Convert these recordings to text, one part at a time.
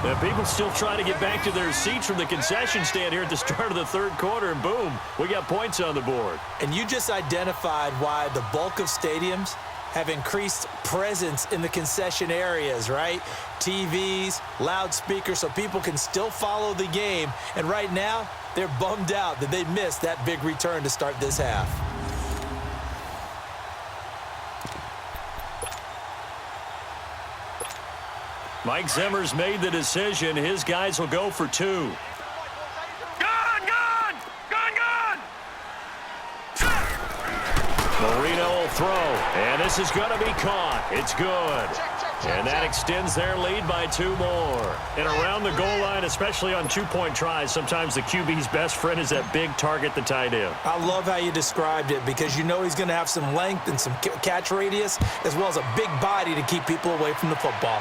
And people still trying to get back to their seats from the concession stand here at the start of the third quarter, and boom, we got points on the board. And you just identified why the bulk of stadiums have increased presence in the concession areas, right? TVs, loudspeakers, so people can still follow the game. And right now, they're bummed out that they missed that big return to start this half. Mike Zimmer's made the decision. His guys will go for two. Marino will throw, and this is going to be caught. It's good. And that extends their lead by 2 more. And around the goal line, especially on two-point tries, sometimes the QB's best friend is that big target, the tight end. I love how you described it because you know he's going to have some length and some catch radius as well as a big body to keep people away from the football.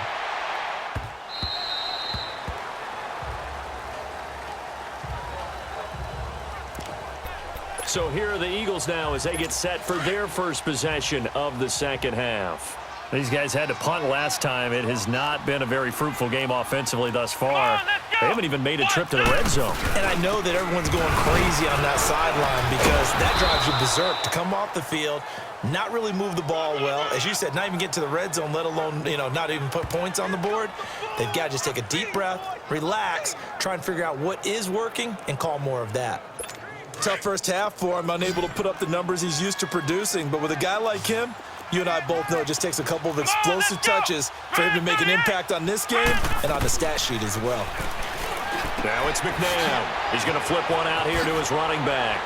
So here are the Eagles now as they get set for their first possession of the second half. These guys had to punt last time. It has not been a very fruitful game offensively thus far. They haven't even made a trip to the red zone. And I know that everyone's going crazy on that sideline because that drives you berserk to come off the field, not really move the ball well. As you said, not even get to the red zone, let alone, not even put points on the board. They've got to just take a deep breath, relax, try and figure out what is working, and call more of that. Tough first half for him, unable to put up the numbers he's used to producing. But with a guy like him, you and I both know it just takes a couple of explosive touches for him to make an impact on this game and on the stat sheet as well. Now it's McNabb. He's going to flip one out here to his running back.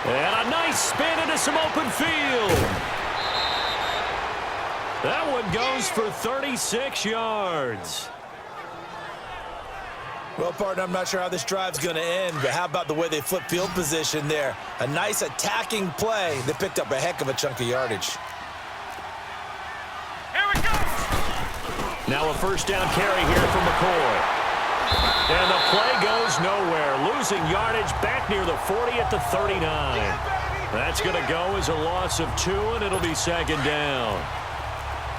And a nice spin into some open field. That one goes for 36 yards. Well, partner, I'm not sure how this drive's going to end, but how about the way they flip field position there? A nice attacking play that picked up a heck of a chunk of yardage. Here we go. Now a first down carry here from McCoy. And the play goes nowhere. Losing yardage back near the 40 at the 39. That's going to go as a loss of 2, and it'll be second down.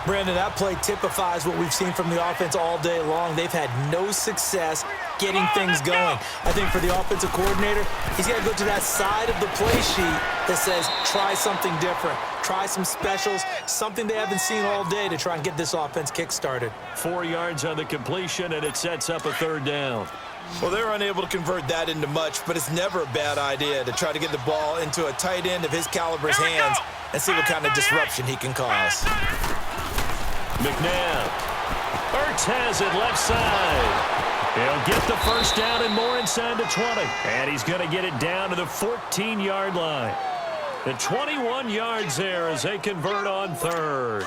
Brandon, that play typifies what we've seen from the offense all day long. They've had no success getting things going. I think for the offensive coordinator, he's got to go to that side of the play sheet that says try something different, try some specials, something they haven't seen all day to try and get this offense kick-started. 4 yards on the completion, and it sets up a third down. Well, they're unable to convert that into much, but it's never a bad idea to try to get the ball into a tight end of his caliber's hands and see what kind of disruption he can cause. McNabb. Ertz has it left side. He'll get the first down and more inside the 20. And he's going to get it down to the 14-yard line. And 21 yards there as they convert on third.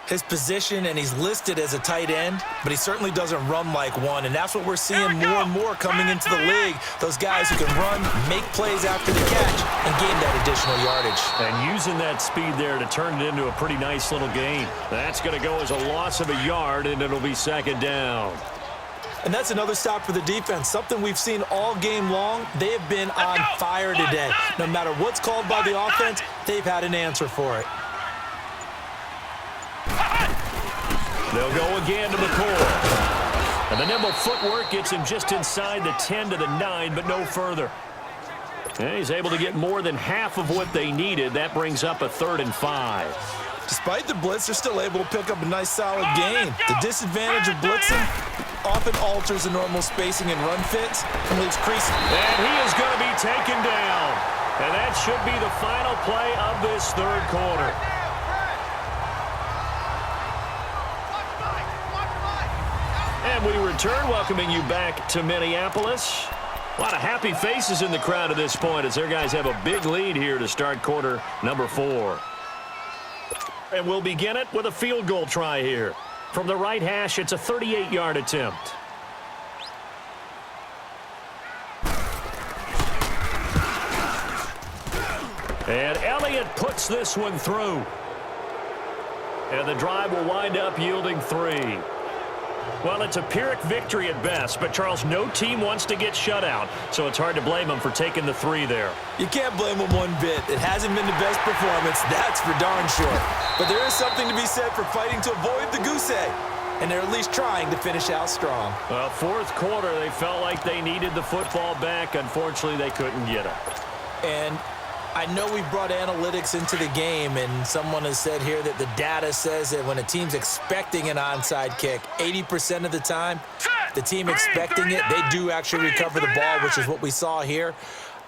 His position, and he's listed as a tight end, but he certainly doesn't run like one, and that's what we're seeing more and more coming into the league. Those guys who can run, make plays after the catch, and gain that additional yardage. And using that speed there to turn it into a pretty nice little gain. That's going to go as a loss of a yard, and it'll be second down. And that's another stop for the defense, something we've seen all game long. They have been on fire today. No matter what's called by the offense, they've had an answer for it. They'll go again to McCoy. And the nimble footwork gets him just inside the 10 to the 9, but no further. And he's able to get more than half of what they needed. That brings up a 3rd and 5. Despite the blitz, they're still able to pick up a nice solid gain. The disadvantage of blitzing often alters the normal spacing and run fits and leaves creases. And he is going to be taken down. And that should be the final play of this third quarter. And we return, welcoming you back to Minneapolis. A lot of happy faces in the crowd at this point as their guys have a big lead here to start quarter number 4. And we'll begin it with a field goal try here. From the right hash, it's a 38-yard attempt. And Elliott puts this one through. And the drive will wind up yielding 3. Well, it's a Pyrrhic victory at best, but, Charles, no team wants to get shut out, so it's hard to blame them for taking the 3 there. You can't blame them one bit. It hasn't been the best performance, that's for darn sure. But there is something to be said for fighting to avoid the goose egg. and they're at least trying to finish out strong. Well, fourth quarter, they felt like they needed the football back. Unfortunately, they couldn't get it. And I know we brought analytics into the game, and someone has said here that the data says that when a team's expecting an onside kick, 80% of the time, the team expecting it, they do actually recover the ball, which is what we saw here.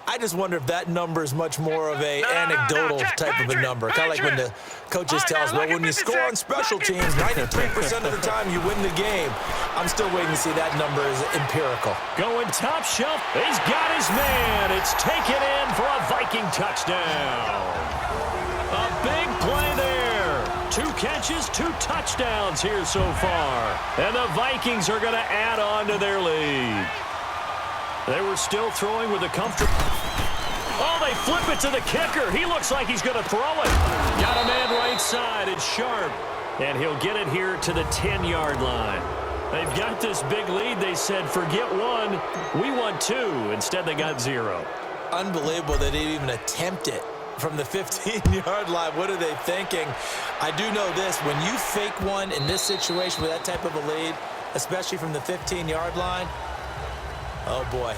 I just wonder if that number is much more of a anecdotal type of a number. Kind of like when the coaches tell us, well, when you score on special teams, 93% of the time you win the game. I'm still waiting to see that number is empirical. Going top shelf. He's got his man. It's taken in for a Viking touchdown. A big play there. 2 catches, 2 touchdowns here so far. And the Vikings are going to add on to their lead. They were still throwing with a comfortable... Oh, they flip it to the kicker. He looks like he's going to throw it. Got a man right side. It's Sharp. And he'll get it here to the 10-yard line. They've got this big lead. They said, forget 1. We want 2. Instead, they got 0. Unbelievable that they even attempt it from the 15-yard line. What are they thinking? I do know this. When you fake one in this situation with that type of a lead, especially from the 15-yard line, oh, boy.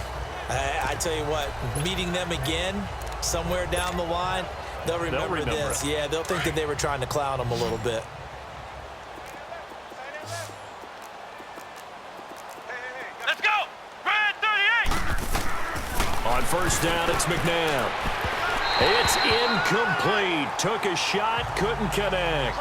I tell you what, meeting them again somewhere down the line, they'll remember this. Yeah, they'll think that they were trying to clown them a little bit. Let's go! Red 38! On first down, it's McNabb. It's incomplete. Took a shot, couldn't connect.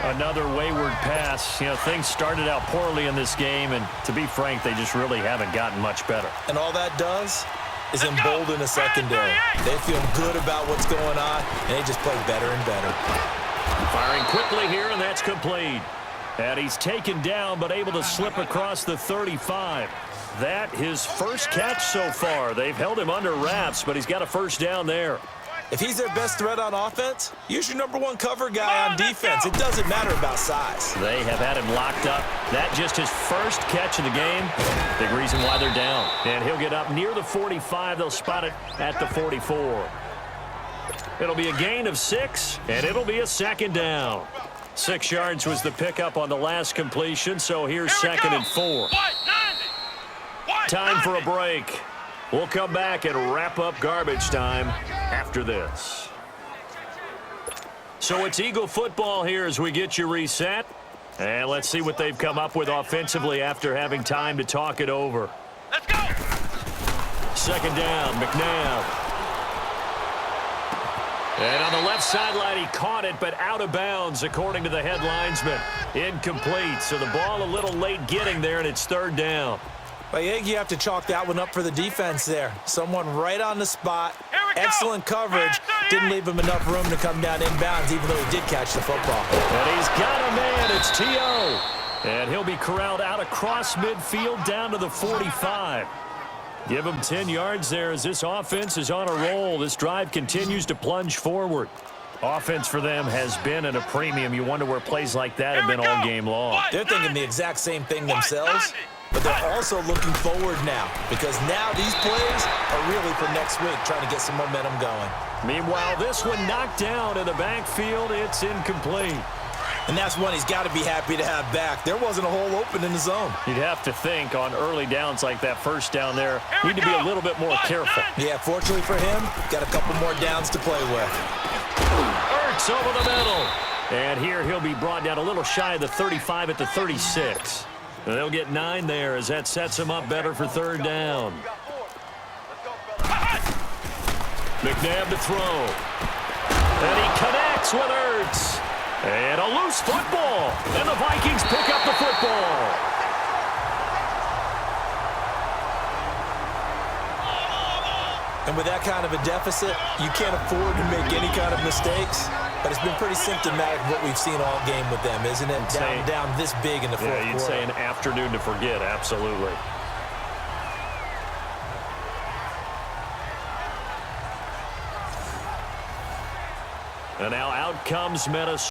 Another wayward pass. You know, things started out poorly in this game, and to be frank, they just really haven't gotten much better. And all that does is embolden a secondary. They feel good about what's going on, and they just play better and better. Firing quickly here, and that's complete. And he's taken down, but able to slip across the 35. That his first catch so far. They've held him under wraps, but he's got a first down there. If he's their best threat on offense, use your #1 cover guy on defense. It doesn't matter about size. They have had him locked up. That just his first catch of the game. Big reason why they're down. And he'll get up near the 45. They'll spot it at the 44. It'll be a gain of 6, and it'll be a second down. 6 yards was the pickup on the last completion, so here's second and 4. Time for a break. We'll come back and wrap up garbage time after this. So it's Eagle football here as we get you reset. And let's see what they've come up with offensively after having time to talk it over. Let's go! Second down, McNabb. And on the left sideline, he caught it, but out of bounds, according to the head linesman. Incomplete, so the ball a little late getting there, and it's third down. I think you have to chalk that one up for the defense there. Someone right on the spot. Excellent coverage. Didn't leave him enough room to come down inbounds, even though he did catch the football. And he's got a man. It's T.O. And he'll be corralled out across midfield down to the 45. Give him 10 yards there as this offense is on a roll. This drive continues to plunge forward. Offense for them has been at a premium. You wonder where plays like that have been all game long. They're thinking the exact same thing themselves. But they're also looking forward now, because now these plays are really for next week, trying to get some momentum going. Meanwhile, this one knocked down in the backfield. It's incomplete. And that's one he's got to be happy to have back. There wasn't a hole open in the zone. You'd have to think on early downs like that first down there, need to be a little bit more careful. Yeah, fortunately for him, got a couple more downs to play with. Ertz over the middle. And here he'll be brought down a little shy of the 35 at the 36. And they'll get 9 there as that sets him up better for third down. McNabb to throw. And he connects with Ertz. And a loose football. And the Vikings pick up the football. And with that kind of a deficit, you can't afford to make any kind of mistakes. But it's been pretty symptomatic of what we've seen all game with them, isn't it? Down this big in the fourth quarter. Yeah, you'd say an afternoon to forget, absolutely. And now out comes Minnesota.